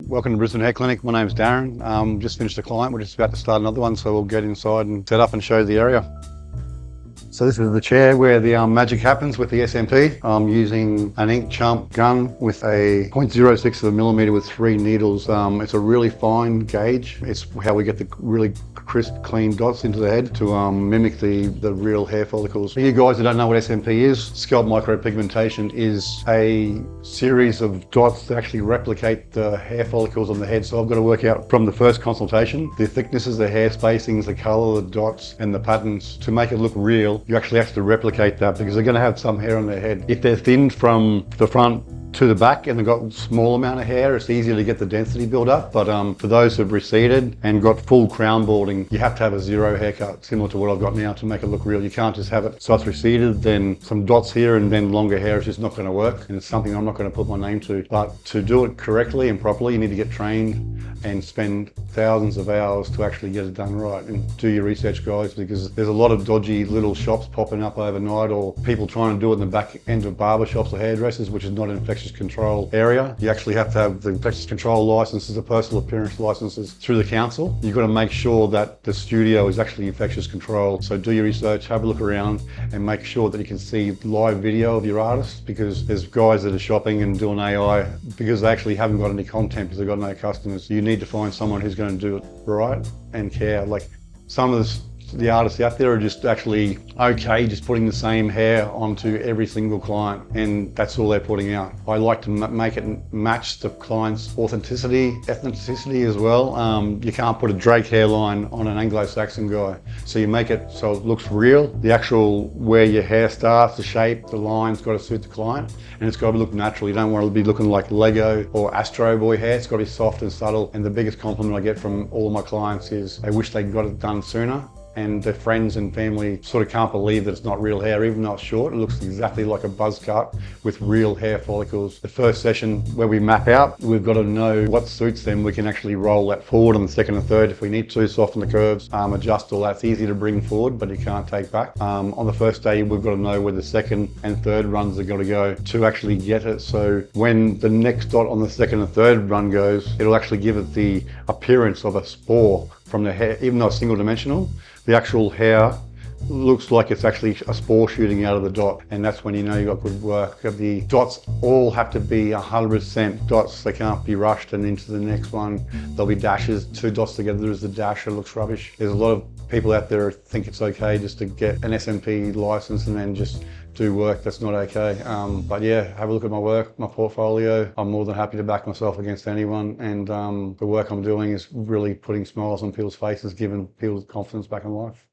Welcome to Brisbane Hair Clinic. My name's Darren. Just finished a client. We're just about to start another one, so we'll get inside and set up and show the area. So this is the chair where the magic happens with the SMP. I'm using an ink chump gun with a 0.06 of a millimetre with 3 needles. It's a really fine gauge. It's how we get the really crisp, clean dots into the head to mimic the real hair follicles. For you guys who don't know what SMP is, scalp micropigmentation is a series of dots that actually replicate the hair follicles on the head. So I've got to work out from the first consultation the thicknesses, the hair spacings, the colour, the dots and the patterns to make it look real. You actually have to replicate that because they're going to have some hair on their head. If they're thinned from the front to the back and they've got a small amount of hair, it's easier to get the density build up. But for those who've receded and got full crown balding, you have to have a zero haircut, similar to what I've got now, to make it look real. You can't just have it so it's receded, then some dots here and then longer hair. It's just not going to work, and it's something I'm not going to put my name to. But to do it correctly and properly, you need to get trained and spend thousands of hours to actually get it done right. And do your research, guys, because there's a lot of dodgy little shops popping up overnight, or people trying to do it in the back end of barber shops or hairdressers, which is not an infectious control area. You actually have to have the infectious control licenses, the personal appearance licenses through the council. You've got to make sure that the studio is actually infectious control. So do your research, have a look around and make sure that you can see live video of your artist, because there's guys that are shopping and doing AI because they actually haven't got any content because they've got no customers. You need to find someone who's going to do it right and care. Like some of the artists out there are just actually okay just putting the same hair onto every single client, and that's all they're putting out. I like to make it match the client's authenticity, ethnicity as well. You can't put a Drake hairline on an Anglo-Saxon guy, so you make it so it looks real. The actual where your hair starts, the shape, the line's got to suit the client, and it's got to look natural. You don't want to be looking like Lego or Astro Boy hair. It's got to be soft and subtle. And the biggest compliment I get from all my clients is they wish they got it done sooner. And their friends and family sort of can't believe that it's not real hair, even though it's short. It looks exactly like a buzz cut with real hair follicles. The first session where we map out, we've got to know what suits them. We can actually roll that forward on the second and third if we need to, soften the curves, adjust all that. It's easy to bring forward, but you can't take back. On the first day, we've got to know where the second and third runs are going to go to actually get it. So when the next dot on the second and third run goes, it'll actually give it the appearance of a spore from the hair, even though it's single dimensional. The actual hair looks like it's actually a spore shooting out of the dot, and that's when you know you got good work. The dots all have to be 100% dots. They can't be rushed and into the next one. There'll be dashes, 2 dots together is the dash. It looks rubbish. There's a lot of people out there who think it's okay just to get an SMP license and then just do work. That's not okay. But yeah, have a look at my work, my portfolio. I'm more than happy to back myself against anyone, and the work I'm doing is really putting smiles on people's faces, giving people confidence back in life.